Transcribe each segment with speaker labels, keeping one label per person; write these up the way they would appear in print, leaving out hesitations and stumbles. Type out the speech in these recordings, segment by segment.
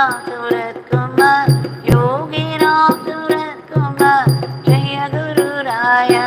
Speaker 1: Suratkumar Yogiram Suratkumar Jaya Gururaya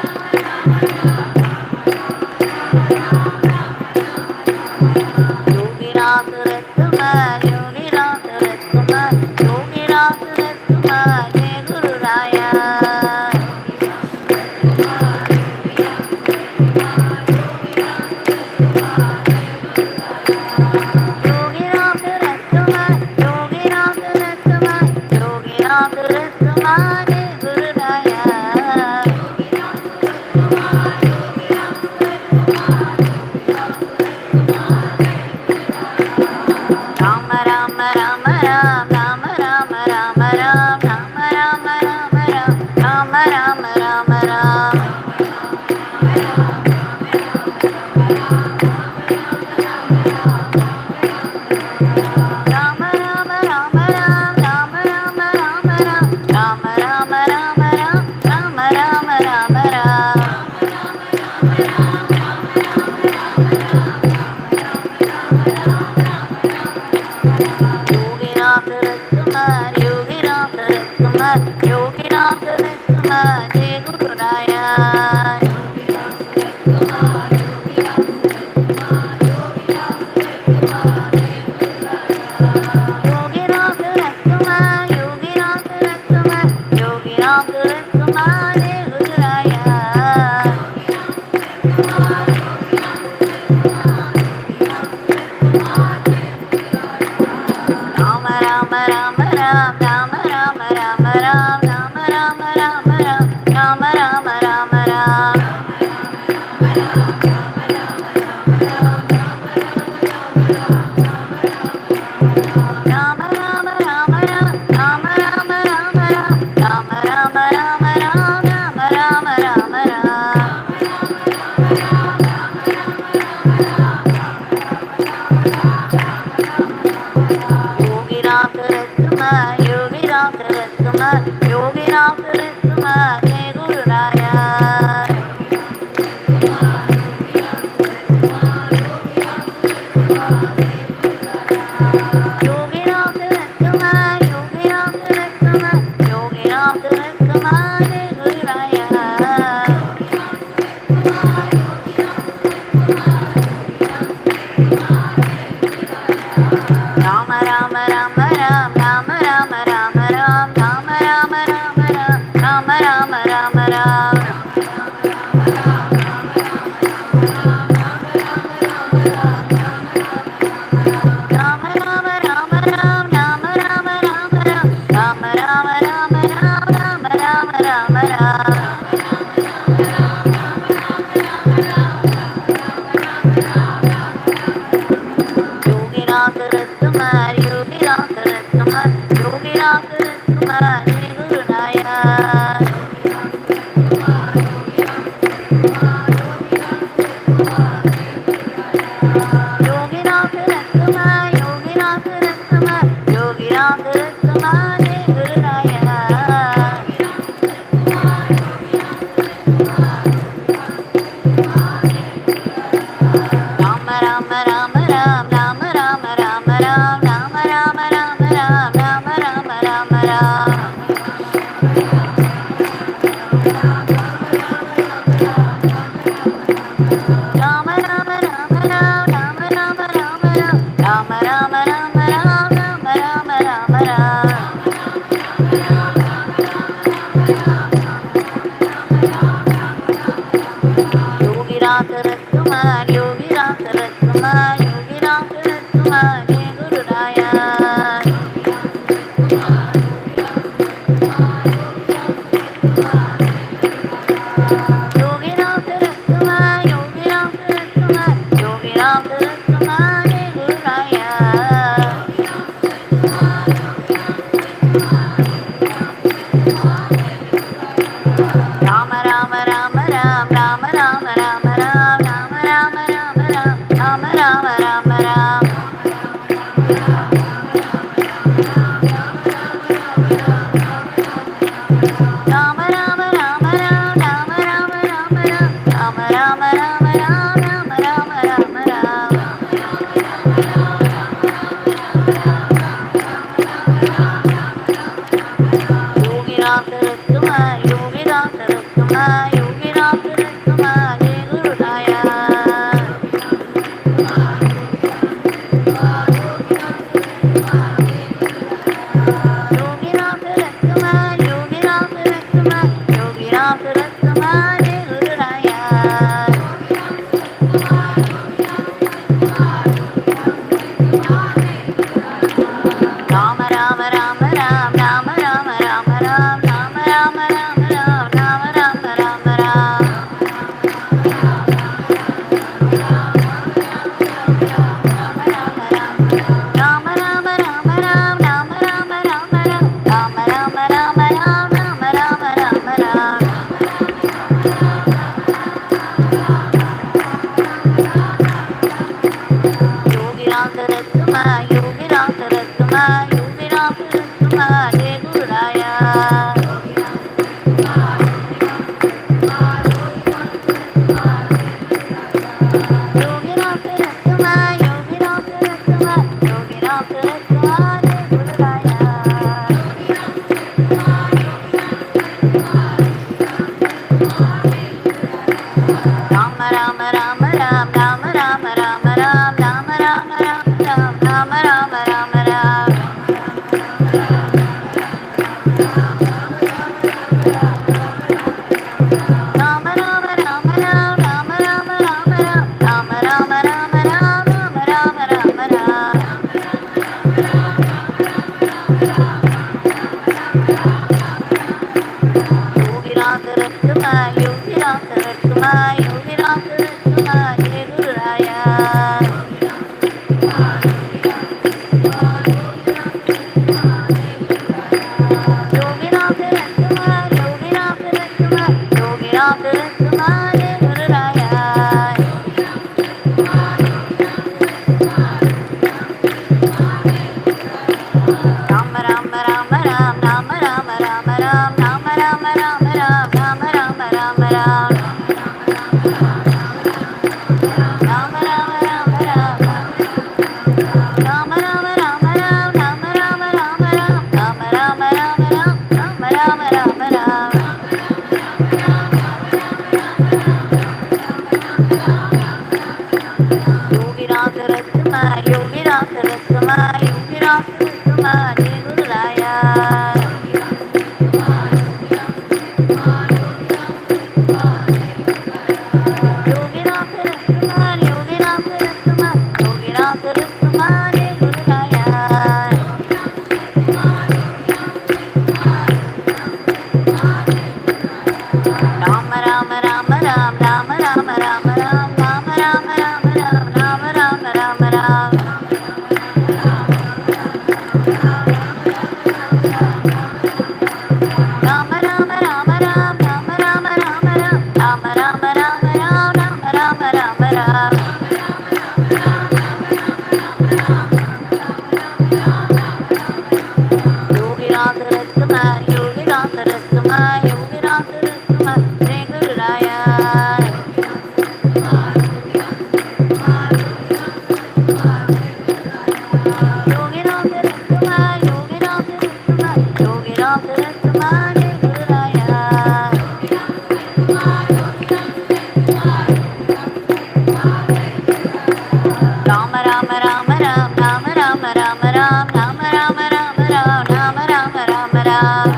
Speaker 1: Yogi Ram Kumar, Yogi Ram Kumar, Yogi Ram Kumar, Jai Guru Raya. Yogi Ram Kumar, Yogi Ram Kumar, Yogi Ram Kumar, Jai Guru Raya. Rama Rama Rama Ram, Rama Rama Rama Ram, Rama Rama Rama Ram, Rama Rama Rama Ram. Rama Rama Rama Ram, Rama Rama Rama Ram, Rama Rama Rama Ram, Rama Rama Rama Ram. Yogi Ram Kumar, Yogi Ram Kumar, Yogi Ram Kumar, Jai Guru Raya. Yogi Ram Kumar, Yogi Ram Kumar, Yogi Ram Kumar, Jai Guru Raya. Rama Rama Rama Ram, Rama Rama Rama Ram, Rama Rama Rama Ram, Rama Rama Rama Ram. Rama Rama Rama Ram, Rama Rama Rama Ram, Rama Rama Rama Ram, Rama Rama Rama Ram. Yogi Ram Kumar, Yogi Ram Kumar, Yogi Ram Kumar, Jai Guru Raya. Yogi Ram Kumar, Yogi Ram Kumar, Yogi Ram Kumar, Jai Guru Raya. Rama Rama Rama Ram, Rama Rama Rama Ram, Rama Rama Rama Ram, Rama Rama Rama Ram. Rama Rama Rama Ram, Rama Rama Rama Ram, Rama Rama Rama Ram, Rama Rama Rama Ram. Yogi Ram Kumar, Yogi Ram Kumar, Yogi Ram Kumar, Jai Guru Raya. Yogi Ram Kumar, Yogi Ram Kumar, Yogi Ram Kumar, Jai Guru Raya. Rama Rama Rama Ram, Rama Rama Rama Ram, Rama Rama Rama Ram, Rama Rama Rama Ram. Rama Rama Rama Ram, Rama Rama Rama Ram, Rama Rama Rama Ram, Rama Rama Rama Ram. Yogi Ram Kumar, Yogi Ram Kumar, Yogi Ram Kumar, Jai Guru Raya. Yogi Ram Kumar, Yogi Ram Kumar, Yogi Ram Kumar, Jai Guru Raya. Rama Rama Rama Ram, Rama Rama Rama Ram, Rama Rama Rama Ram, Rama Rama Rama Ram. Rama Rama Rama Ram, Rama Rama Rama Ram, Rama Rama Rama Ram, Rama Rama Rama Ram. Yogi Ram Kumar, Yogi Ram Kumar, Yogi Yogi Ram Saratma, Yogi Ram Saratma, Yogi Ram Saratma, Jai Guru Raya. Yogi Ram Saratma, Yogi Ram Saratma, Yogi Ram Saratma, Jai Guru Raya. Rama Rama Rama Ram, Rama Rama Rama Ram, Rama Rama Rama Ram, Rama Rama Rama Ram. Rama Rama Rama Ram, Rama Rama Rama Ram, Rama Rama Rama Ram, Rama Rama Rama Ram. Yogi Ram Saratma, Yogi Ram Saratma, Yogi Ram Saratma, Jai Guru Raya. Yogi Ram Saratma, Yogi Ram Saratma, Yogi Ram Saratma, Jai Guru Raya. Rama Rama Rama Ram, Rama Rama Rama Ram, Rama Rama Rama Ram, Rama Rama Rama Ram. Rama Rama Rama Ram, Rama Rama Rama Ram, Rama Rama Rama Ram, Rama Rama Rama Ram, Rama Rama Rama Ram. Yogi Ram Saratma, Yogi Ram Saratma, Yogi Ram Saratma, Jai Guru Raya. Yogi Ram Saratma, Yogi Ram Saratma, Yogi Ram Saratma, Jai Guru Raya. Rama Rama Rama Ram, Rama Rama Rama Ram, Rama Rama Rama Ram, Rama Rama Rama Ram. Rama Rama Rama Ram, Rama Rama Rama Ram, Rama Rama Rama Ram, Rama Rama Rama Ram. Yogi Ram Saratma, Yogi Ram Saratma, Yogi Ram Saratma, Jai Guru Raya. Yogi Ram Saratma, Yogi Ram Saratma, Yogi Ram Saratma, Jai Guru Raya. Rama Rama Rama Ram, Rama Rama Rama Ram, Rama Rama Rama Ram, Rama Rama Rama Ram.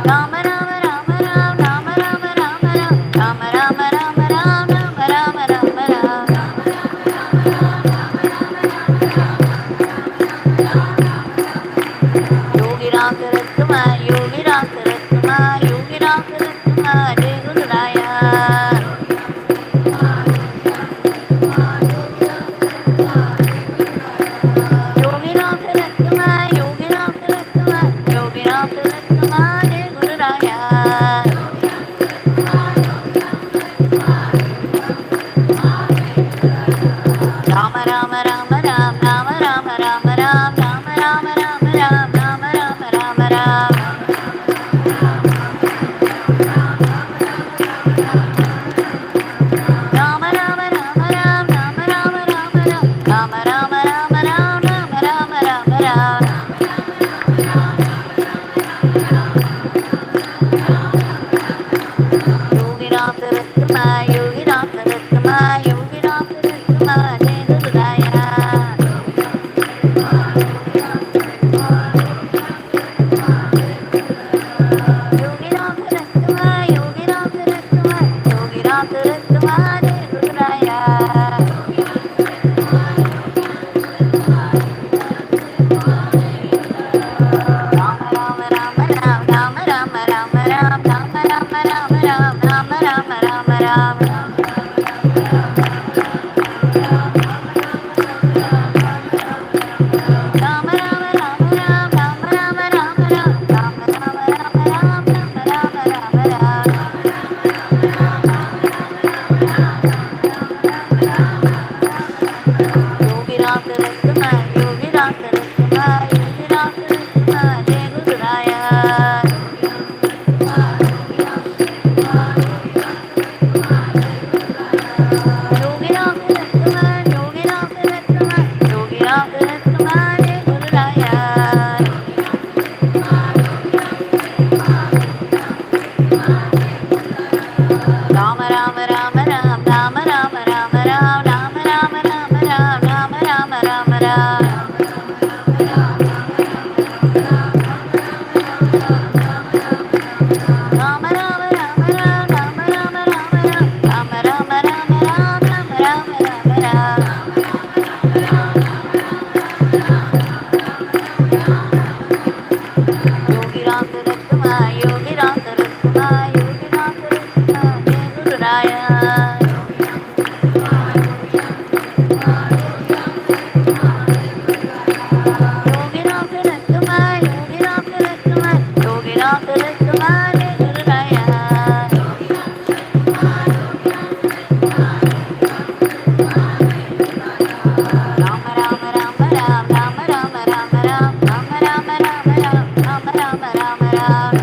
Speaker 1: Rama Rama Rama Ram, Rama Rama Rama Ram, Rama Rama Rama Ram, Rama Rama Rama Ram. Yogi Ram Saratma, Yogi Ram Saratma, Yogi Ram Saratma, Jai Guru Raya. Yogi Ram Saratma, Yogi Ram Saratma, Yogi Ram Saratma, Jai Guru Raya. Rama Rama Rama Ram, Rama Rama Rama Ram, Rama Rama Rama Ram, Rama Rama Rama Ram. Yogi Ram Saratma, Yogi Ram Saratma, Yogi Ram Saratma, Jai Guru Raya. Yogi Ram Saratma, Yogi Ram Saratma, Yogi Ram Saratma, Jai Guru Raya. Rama Rama Rama Ram, Rama Rama Rama Ram, Rama Rama Rama Ram, Rama Rama Rama Ram.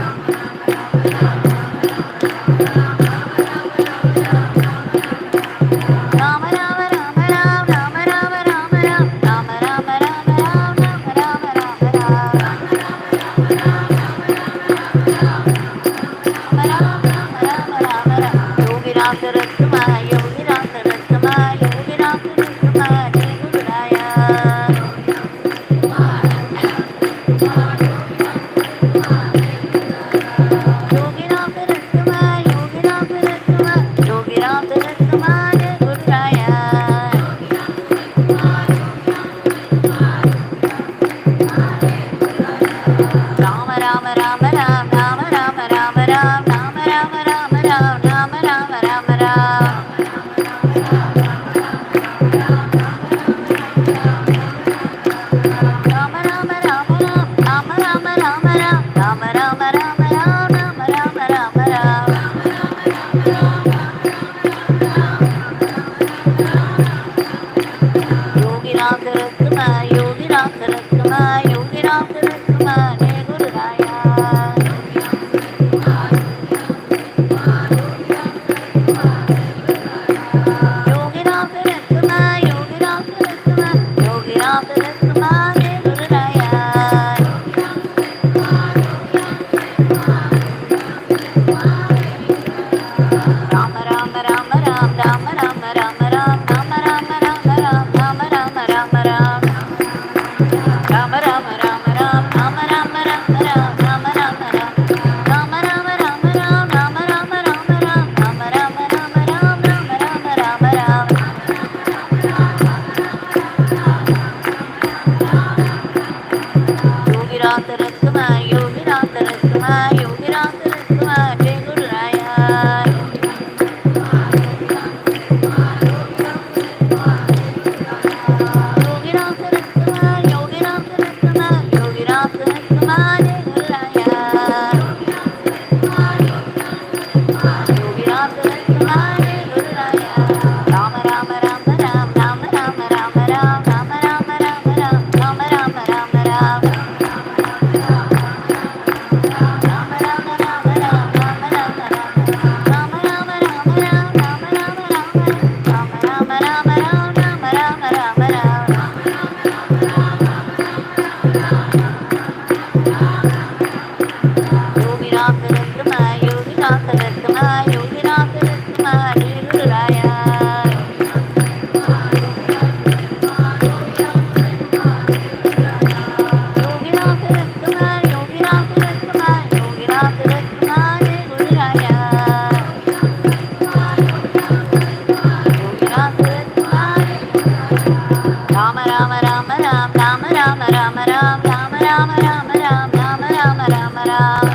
Speaker 1: Rama Rama Rama Ram, Rama Rama Rama Ram, Rama Rama Rama Ram, Rama Rama Rama Ram. Rama Rama Rama Ram. Yogi Ram Saratma, Yogi Ram Saratma, Yogi Ram Saratma, Jai Guru Raya. Yogi Ram Saratma, Yogi Ram Saratma, Yogi Ram Saratma, Jai Guru Raya. Rama Rama Rama Ram, Rama Rama Rama Ram, Rama Rama Rama Ram, Rama Rama Rama Ram. Rama Rama Rama Ram, Rama Rama Rama Ram, Rama Rama Rama Ram, Rama Rama Rama Ram. Yogi Ram Saratma, Yogi Ram Saratma, Yogi Ram Saratma, Jai Guru Raya. Yogi Ram Saratma, Yogi Ram Saratma, Yogi Ram Saratma, Jai Guru Raya. Rama Rama Rama Ram, Rama Rama Rama Ram, Rama Rama Rama Ram, Rama Rama Rama Ram. Rama Rama Rama Ram, Rama Rama Rama Ram, Rama Rama Ram. Rama Rama Rama Ram, Rama Rama Rama Ram, Rama Rama Rama Ram, Rama Rama Rama Ram. Yogi Ram Saratma, Yogi Ram Saratma, Yogi Ram Saratma, Jai Guru Raya. Yogi Ram Saratma, Yogi Ram Saratma, Yogi Ram Saratma, Jai Guru Raya. Yogi Ram Saratma, Jai Guru Raya. Rama Rama Rama Ram, Rama Rama Rama Ram, Rama Rama Rama Ram, Rama Rama Rama Ram. Rama Rama Rama Ram, Rama Rama Rama Rama Rama Ram, Rama Rama Rama Ram, Rama Rama Rama Ram, Rama Rama Rama Ram. Yogi Ram Saratma, Yogi Ram Saratma, Yogi Ram Saratma, Jai Guru Raya. Yogi Ram Saratma, Yogi Ram Saratma, Yogi Ram Saratma, Jai Guru Raya. Yogi Ram Saratma, Rama Rama Rama Ram, Rama Rama Rama Ram, Rama Rama Rama Ram, Rama Rama Rama Ram.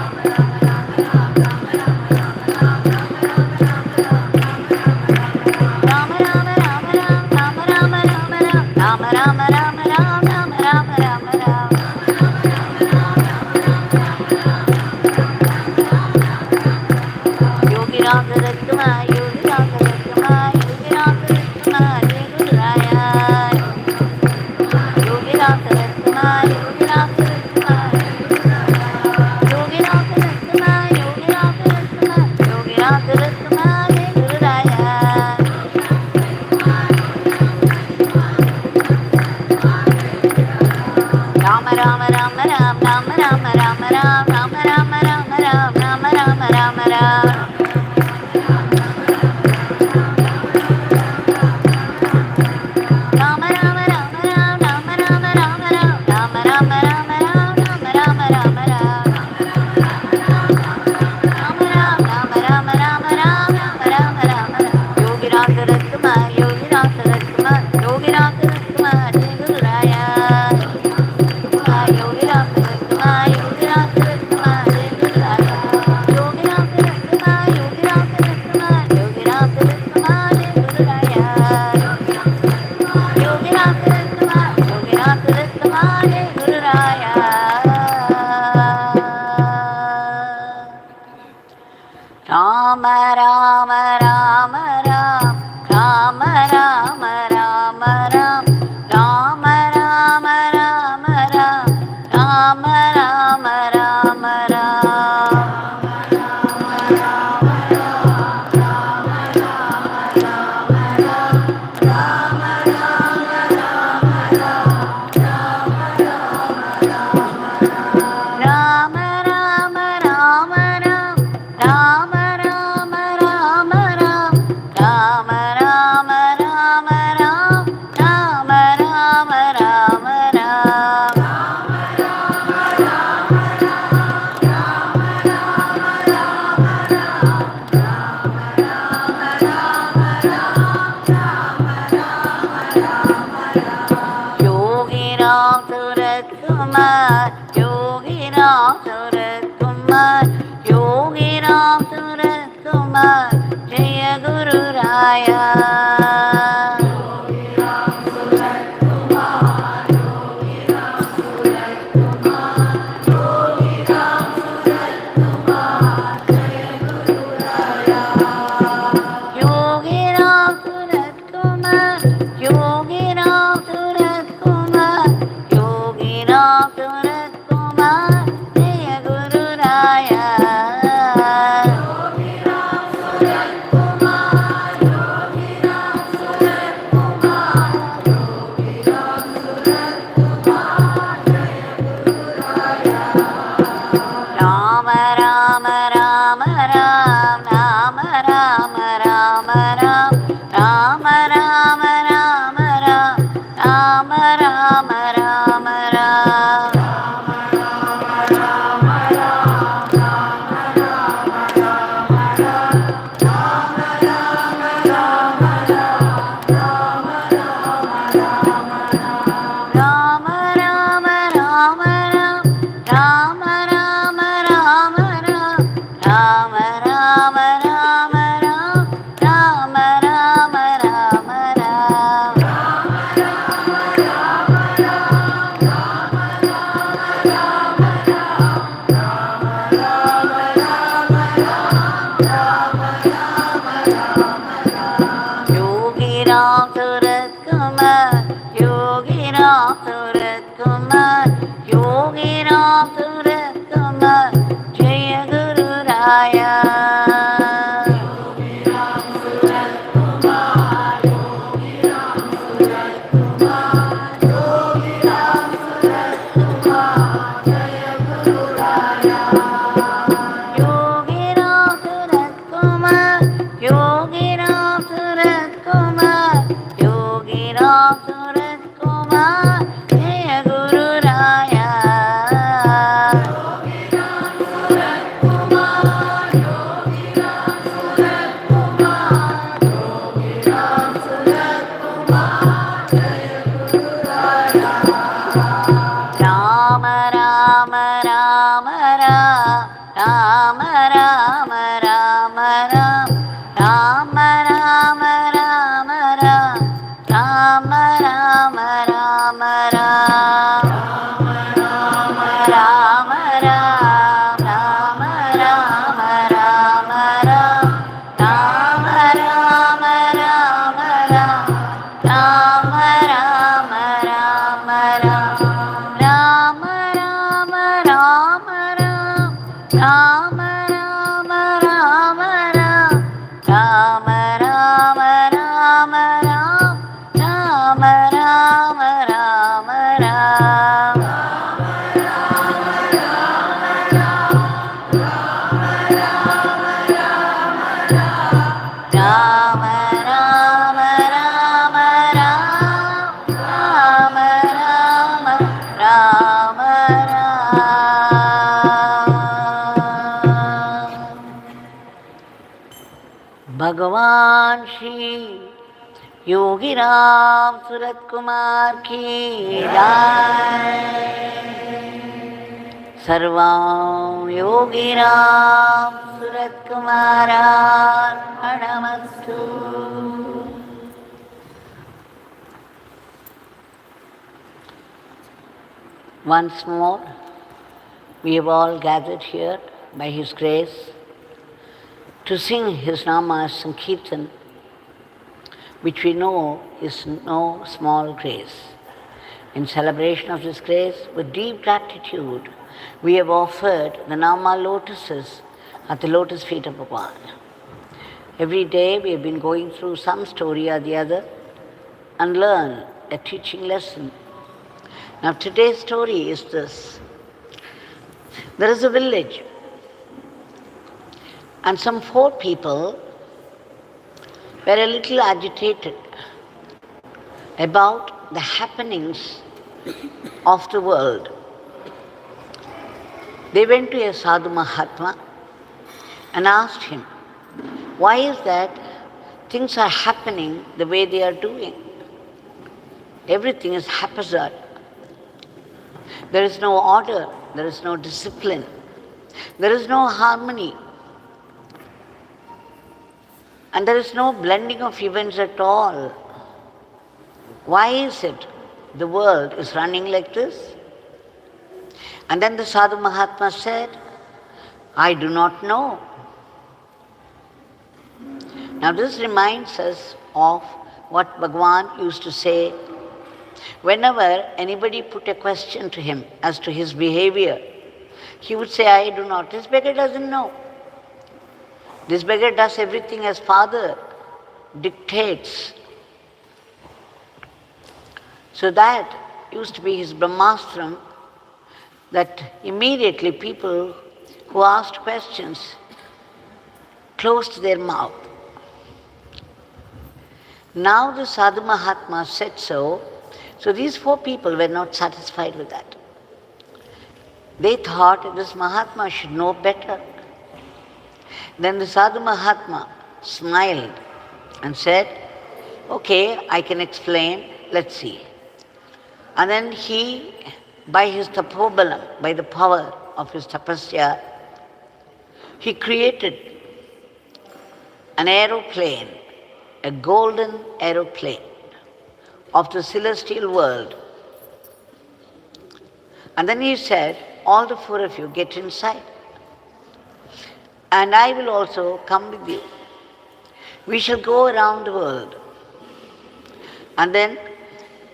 Speaker 1: Rama Rama Rama Ram, Rama Rama Rama Ram, Rama Rama Rama Ram, Rama Rama Rama Ram. Yogi Ram Saratma, Yogi Ram Saratma, Yogi Ram Saratma, Jai Guru Raya. Yogi Ram Saratma, Yogi Rama Rama Ram Rama Rama Rama Ram Rama Rama Rama Ram Rama Rama Rama Rama Rama Rama Ram Rama Rama Rama Ram Rama Rama Rama Ram Rama Rama Rama Ram Yogi Ram Surat Kumar Yogi Ram Surat Kumar Yogi Ram Surat Kumar Jaya Guru Raya Yogi Ram Surat Kumar Yogi Ram Surat Kumar Yogi Ram Surat Kumar Jaya Guru Raya Rama Rama Rama Ram Rama Rama Rama Ram Rama Rama Rama Ram Rama Rama Rama Ram Rama Rama Rama Ram Rama Rama Rama Ram Rama Rama Rama Ram Rama Rama Rama Ram Yogi Ram Surat Kumar Yogi Ram Surat Kumar Yogi Ram Surat Kumar Jaya Guru Raya Yogi Ram Surat Kumar Yogi Ram Surat Kumar Yogi Ram Surat Kumar Jaya Guru Raya Rama Rama Rama Ram Rama Rama Rama Ram Rama Rama Rama Ram Rama Rama Rama Ram Rama Ram Rama Rama Rama Ram Rama Rama Rama Ram Rama Rama Rama Ram Rama Rama Rama Ram Rama Rama Rama Ram Rama Rama Rama Ram Rama Rama Rama Ram Rama Rama Rama Ram Rama Rama Rama Ram Bhagavan Shri Yogi Ram Surat Kumar ki jai Sarvam Yogi Ram Surat Kumaran Aramastu. Once more, we have all gathered here by His grace
Speaker 2: to sing his namas Sankirtan, which we know is no small grace. In celebration of this grace, with deep gratitude, we have offered the Nama lotuses at the lotus feet of Bhagavan. Every day we have been going through some story or the other and learn a teaching lesson. Now today's story is this. There is a village and some 4 people were a little agitated about the happenings of the world. They went to a Sadhu Mahatma and asked him, why is that things are happening the way they are doing? Everything is haphazard. There is no order, there is no discipline, there is no harmony, and there is no blending of events at all. Why is it the world is running like this? And then the Sadhu Mahatma said, I do not know. Now this reminds us of what Bhagavan used to say whenever anybody put a question to him as to his behavior. He would say, I do not. This beggar doesn't know. This beggar does everything as father dictates. So that used to be his Brahmastram, that immediately people who asked questions closed their mouth. Now the Sadhu Mahatma said so these 4 people were not satisfied with that. They thought this Mahatma should know better. Then the Sadhu Mahatma smiled and said, okay, I can explain, let's see. And then he, by his tapobalam, by the power of his tapasya, he created an aeroplane, a golden aeroplane of the celestial world. And then he said, all the 4 of you get inside. And I will also come with you. We shall go around the world. And then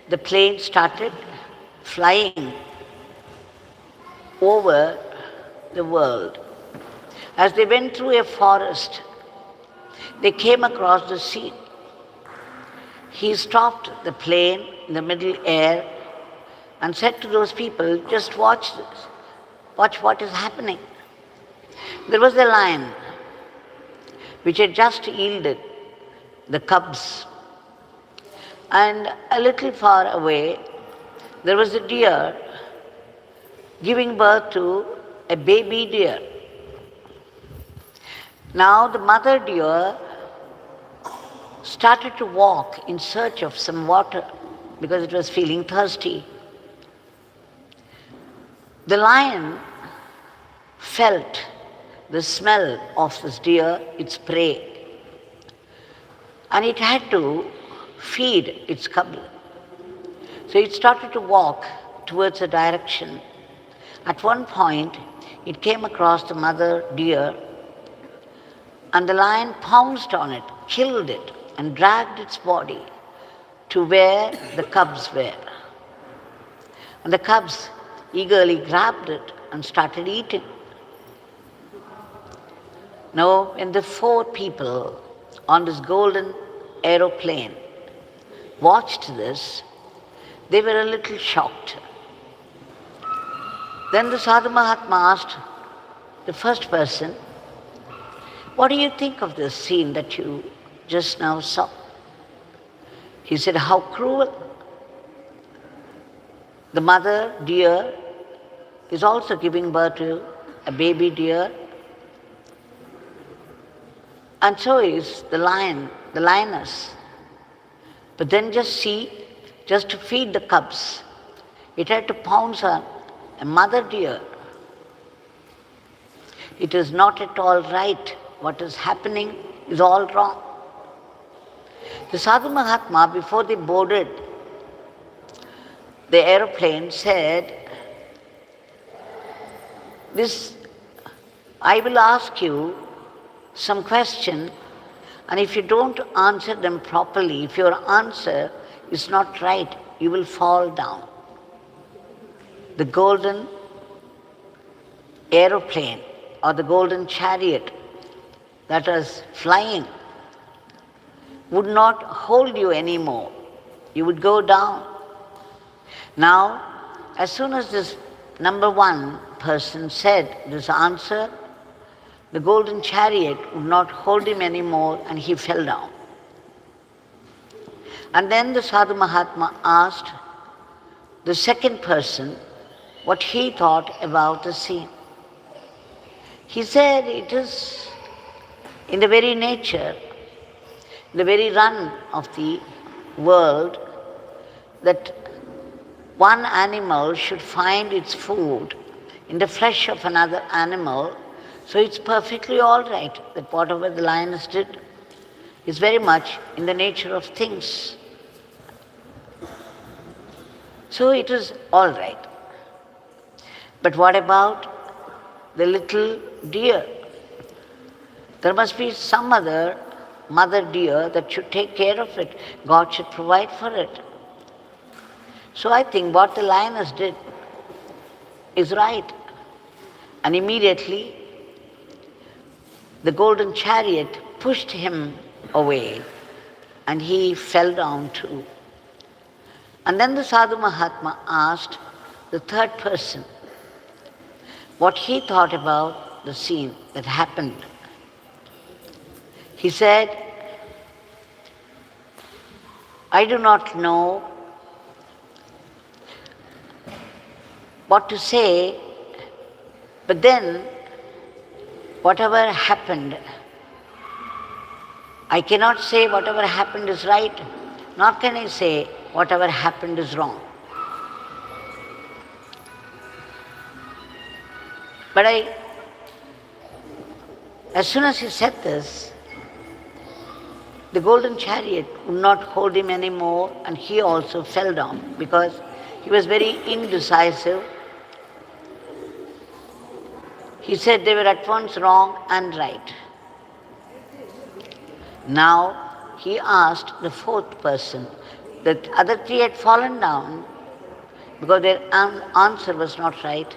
Speaker 2: the plane started flying over the world. As they went through a forest, they came across the sea. He stopped the plane in the middle air and said to those people, just watch this. Watch what is happening. There was a lion which had just yielded the cubs. And a little far away, there was a deer giving birth to a baby deer. Now the mother deer started to walk in search of some water because it was feeling thirsty. The lion felt the smell of this deer, its prey, and it had to feed its cub. So it started to walk towards a direction. At one point, it came across the mother deer, and the lion pounced on it, killed it, and dragged its body to where the cubs were. And the cubs eagerly grabbed it and started eating. Now, when the 4 people on this golden aeroplane watched this, they were a little shocked. Then the Sadhu Mahatma asked the first person, what do you think of this scene that you just now saw? He said, how cruel. The mother deer is also giving birth to a baby deer, and so is the lion, the lioness. But then just to feed the cubs, it had to pounce on a mother deer. It is not at all right. What is happening is all wrong. The Sadhu Mahatma, before they boarded the aeroplane, said, I will ask you some question, and if you don't answer them properly, if your answer is not right, you will fall down. The golden aeroplane or the golden chariot that was flying would not hold you anymore. You would go down. Now, as soon as this number one person said this answer, the golden chariot would not hold him anymore and he fell down. And then the Sadhu Mahatma asked the second person what he thought about the scene. He said it is in the very nature, the very run of the world, that one animal should find its food in the flesh of another animal, so it's perfectly all right that whatever the lioness did is very much in the nature of things. So it is all right. But what about the little deer? There must be some other mother deer that should take care of it. God should provide for it. So I think what the lioness did is right. And immediately the golden chariot pushed him away and he fell down too. And then the Sadhu Mahatma asked the third person what he thought about the scene that happened. He said, I do not know what to say, but then whatever happened, I cannot say whatever happened is right, nor can I say whatever happened is wrong. But as soon as he said this, the golden chariot would not hold him anymore and he also fell down because he was very indecisive. He said they were at once wrong and right. Now he asked the fourth person. The other three had fallen down because their answer was not right.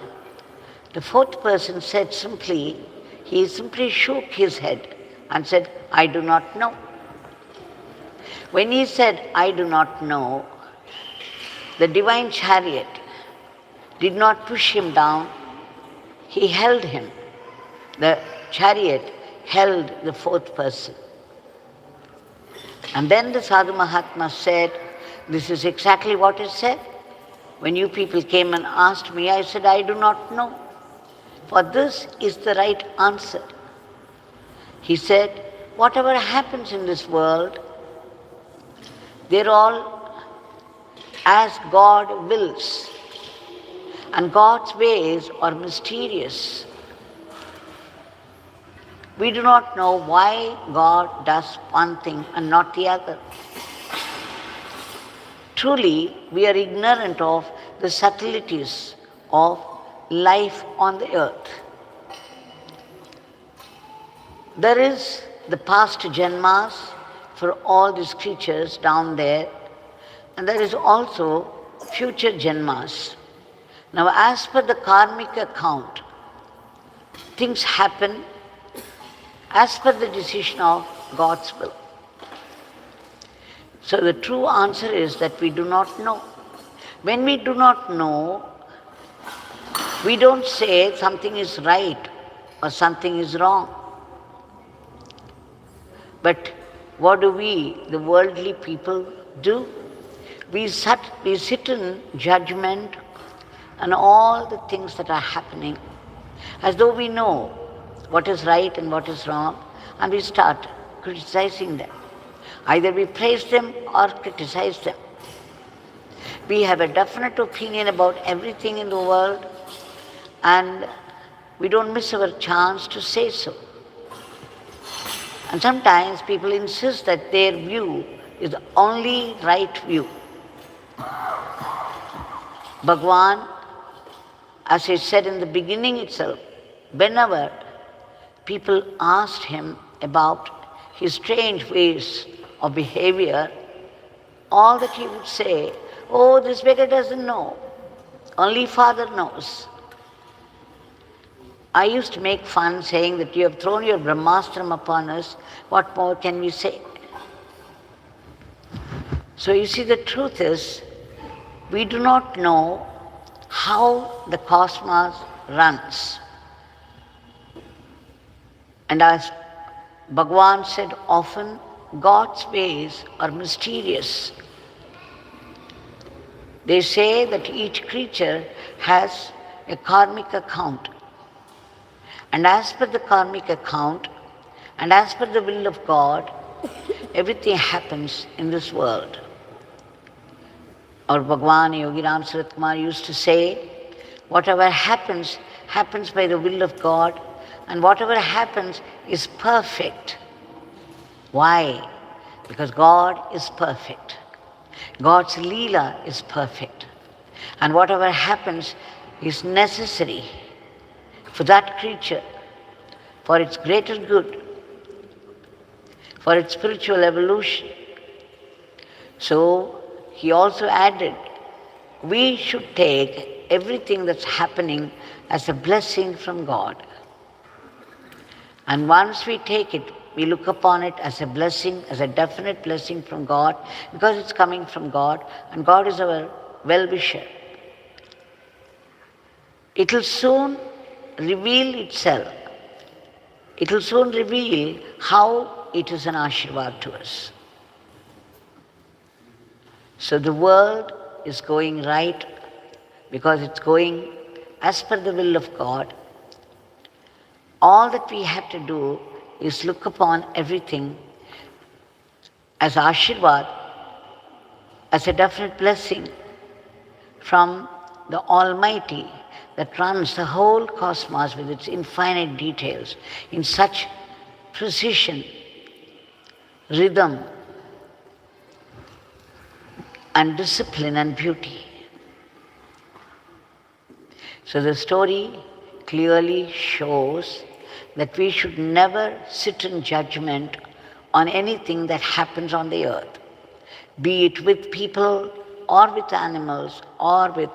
Speaker 2: The fourth person said he simply shook his head and said, I do not know. When he said, I do not know, the divine chariot did not push him down, he held him. The chariot held the fourth person. And then the Sadhu Mahatma said, this is exactly what is said. When you people came and asked me, I said, I do not know. For this is the right answer. He said, whatever happens in this world, they're all as God wills. And God's ways are mysterious. We do not know why God does one thing and not the other. Truly, we are ignorant of the subtleties of life on the earth. There is the past janmas for all these creatures down there, and there is also future janmas. Now, as per the karmic account, things happen as per the decision of God's will. So the true answer is that we do not know. When we do not know, we don't say something is right or something is wrong. But what do we, the worldly people, do? We sit in judgment on all the things that are happening, as though we know what is right and what is wrong, and we start criticizing them. Either we praise them or criticize them. We have a definite opinion about everything in the world, and we don't miss our chance to say so. And sometimes people insist that their view is the only right view. Bhagwan, as I said in the beginning itself, whenever people asked him about his strange ways of behavior, all that he would say, oh, this beggar doesn't know. Only Father knows. I used to make fun saying that you have thrown your Brahmastram upon us. What more can we say? So you see, the truth is, we do not know how the cosmos runs. And as Bhagavan said often, God's ways are mysterious. They say that each creature has a karmic account. And as per the karmic account, and as per the will of God, everything happens in this world. Our Bhagavan Yogi Ram Sarat Kumar used to say, whatever happens, happens by the will of God, and whatever happens is perfect. Why? Because God is perfect. God's Leela is perfect. And whatever happens is necessary for that creature, for its greater good, for its spiritual evolution. So he also added, we should take everything that's happening as a blessing from God. And once we take it, we look upon it as a blessing, as a definite blessing from God, because it's coming from God, and God is our well-wisher. It will soon reveal itself. It will soon reveal how it is an Ashirvad to us. So the world is going right because it's going as per the will of God. All that we have to do is look upon everything as Ashirvad, as a definite blessing from the Almighty that runs the whole cosmos with its infinite details in such precision, rhythm, and discipline and beauty. So the story clearly shows that we should never sit in judgment on anything that happens on the earth, be it with people or with animals or with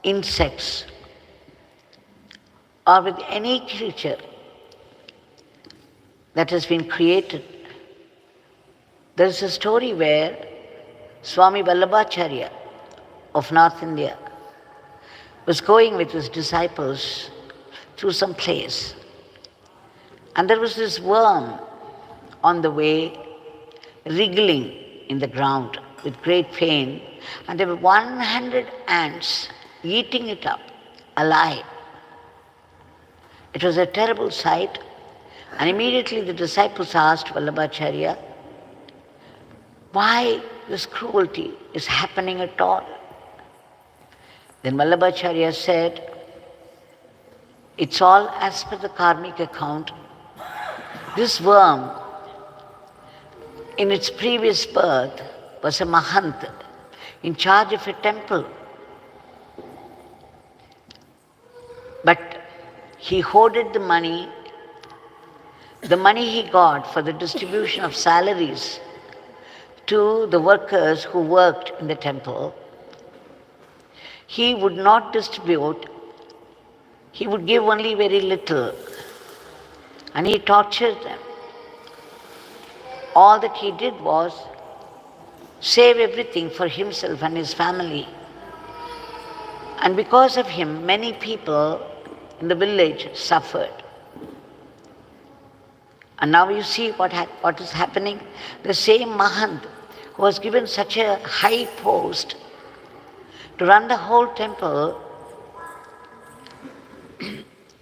Speaker 2: insects or with any creature that has been created. There is a story where Swami Vallabhacharya of North India was going with his disciples through some place, and there was this worm on the way wriggling in the ground with great pain, and there were 100 ants eating it up alive. It was a terrible sight, and immediately the disciples asked Vallabhacharya, why this cruelty is happening at all? Then Vallabhacharya said, it's all as per the karmic account. This worm, in its previous birth, was a Mahant in charge of a temple. But he hoarded the money he got for the distribution of salaries to the workers who worked in the temple. He would not distribute, he would give only very little, and he tortured them. All that he did was save everything for himself and his family. And because of him, many people in the village suffered. And now you see what is happening. The same Mahant who was given such a high post to run the whole temple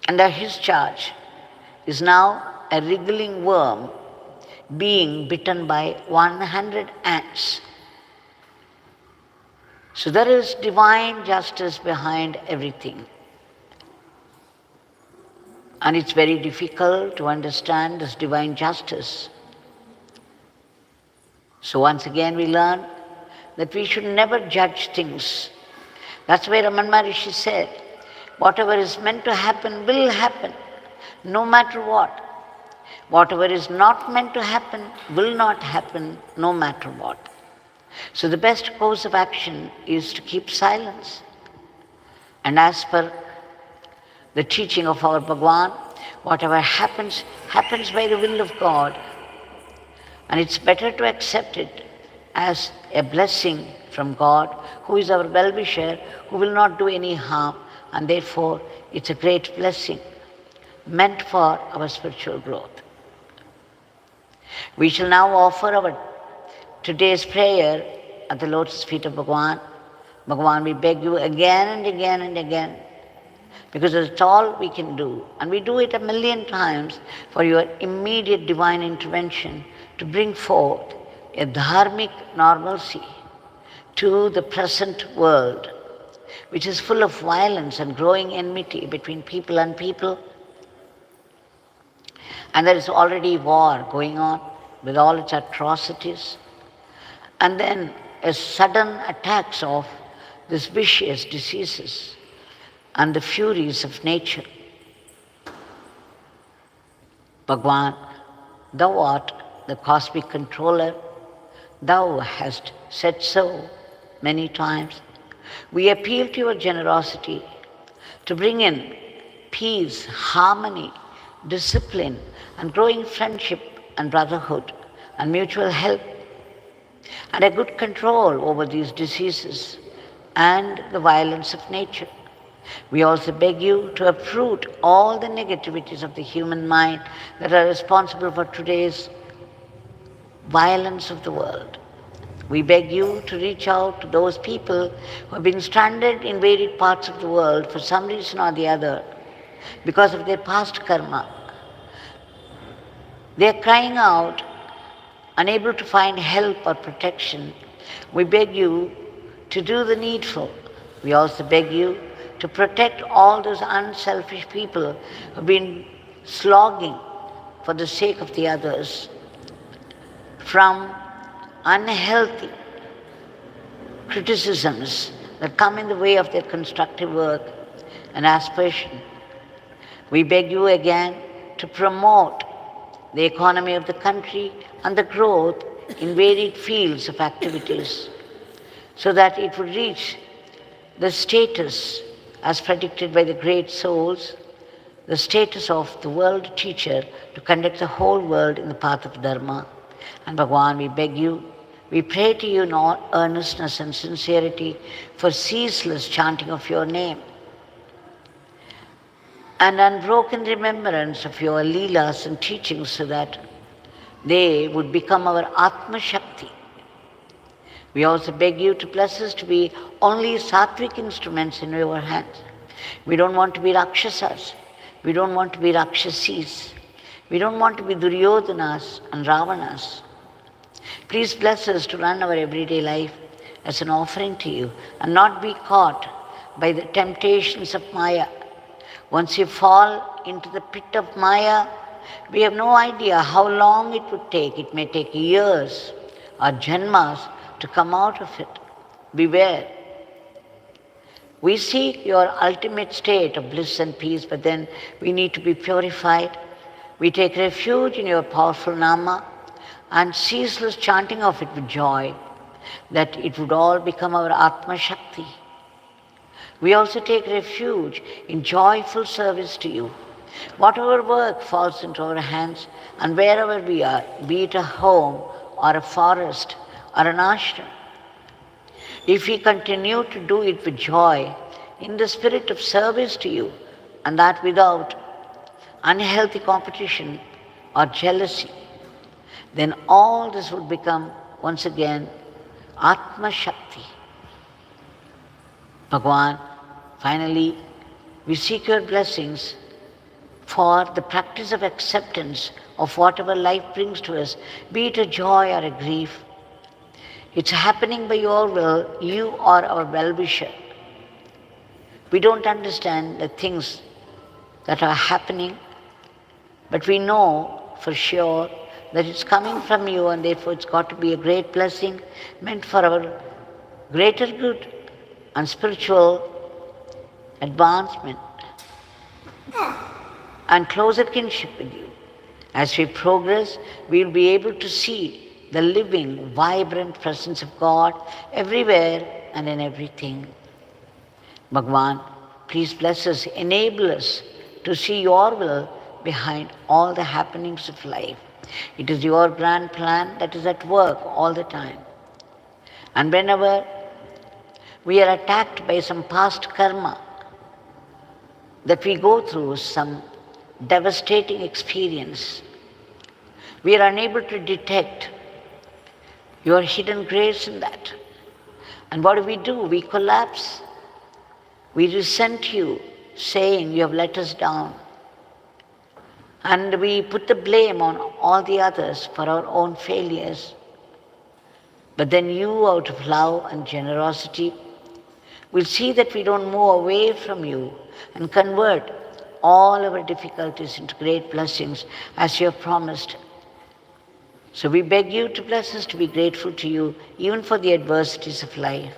Speaker 2: under his charge is now a wriggling worm being bitten by 100 ants. So there is divine justice behind everything. And it's very difficult to understand this divine justice. So once again we learn that we should never judge things. That's why Raman Maharishi said, whatever is meant to happen will happen, no matter what. Whatever is not meant to happen will not happen no matter what. So the best course of action is to keep silence. And as per the teaching of our Bhagwan, whatever happens, happens by the will of God. And it's better to accept it as a blessing from God, who is our well-wisher, who will not do any harm, and therefore it's a great blessing meant for our spiritual growth. We shall now offer our today's prayer at the lotus feet of Bhagwan. Bhagwan, we beg you again and again and again, because it's all we can do, and we do it 1,000,000 times, for your immediate divine intervention to bring forth a dharmic normalcy to the present world, which is full of violence and growing enmity between people and people. And there is already war going on with all its atrocities. And then a sudden attacks of these vicious diseases and the furies of nature. Bhagwan, thou art the cosmic controller. Thou hast said so many times. We appeal to your generosity to bring in peace, harmony, discipline, and growing friendship and brotherhood and mutual help, and a good control over these diseases and the violence of nature. We also beg you to uproot all the negativities of the human mind that are responsible for today's violence of the world. We beg you to reach out to those people who have been stranded in varied parts of the world for some reason or the other because of their past karma. They are crying out, unable to find help or protection. We beg you to do the needful. We also beg you to protect all those unselfish people who have been slogging for the sake of the others from unhealthy criticisms that come in the way of their constructive work and aspiration. We beg you again to promote the economy of the country and the growth in varied fields of activities, so that it would reach the status as predicted by the great souls, the status of the world teacher to conduct the whole world in the path of Dharma. And Bhagwan, we beg you, we pray to you in all earnestness and sincerity for ceaseless chanting of your name and unbroken remembrance of your leelas and teachings, so that they would become our Atma Shakti. We also beg you to bless us to be only sattvic instruments in your hands. We don't want to be Rakshasas. We don't want to be Rakshasis. We don't want to be Duryodhanas and Ravanas. Please bless us to run our everyday life as an offering to you and not be caught by the temptations of Maya. Once you fall into the pit of Maya, we have no idea how long it would take. It may take years or janmas to come out of it. Beware. We seek your ultimate state of bliss and peace, but then we need to be purified. We take refuge in your powerful Nama and ceaseless chanting of it with joy, that it would all become our Atma Shakti. We also take refuge in joyful service to you. Whatever work falls into our hands and wherever we are, be it a home or a forest or an ashram, if we continue to do it with joy, in the spirit of service to you, and that without unhealthy competition or jealousy, then all this would become once again Atma Shakti. Bhagwan, finally, we seek your blessings for the practice of acceptance of whatever life brings to us, be it a joy or a grief. It's happening by your will. You are our well-wisher. We don't understand the things that are happening, but we know for sure that it's coming from you, and therefore it's got to be a great blessing meant for our greater good and spiritual advancement and closer kinship with you. As we progress, we will be able to see the living, vibrant presence of God everywhere and in everything. Bhagwan, please bless us, enable us to see your will behind all the happenings of life. It is your grand plan that is at work all the time. And whenever we are attacked by some past karma, that we go through some devastating experience, we are unable to detect your hidden grace in that. And what do? We collapse. We resent you, saying you have let us down. And we put the blame on all the others for our own failures. But then you, out of love and generosity, will see that we don't move away from you and convert all our difficulties into great blessings as you have promised. So we beg you to bless us to be grateful to you, even for the adversities of life.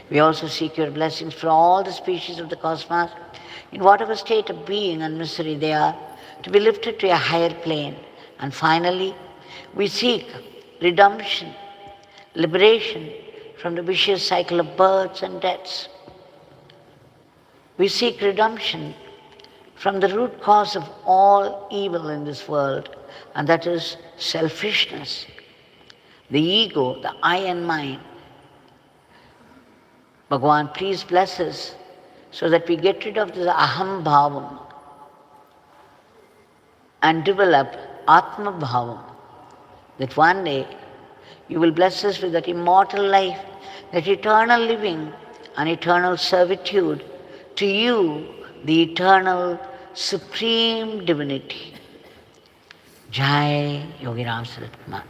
Speaker 2: We also seek your blessings for all the species of the cosmos, in whatever state of being and misery they are, to be lifted to a higher plane. And finally, we seek redemption, liberation from the vicious cycle of births and deaths. We seek redemption from the root cause of all evil in this world, and that is selfishness, the ego, the I and mine. Bhagavan, please bless us so that we get rid of this aham bhavam and develop atma bhavam, that one day you will bless us with that immortal life, that eternal living and eternal servitude to you, the eternal supreme divinity. Jai Yogi Ram Sarat Kumar.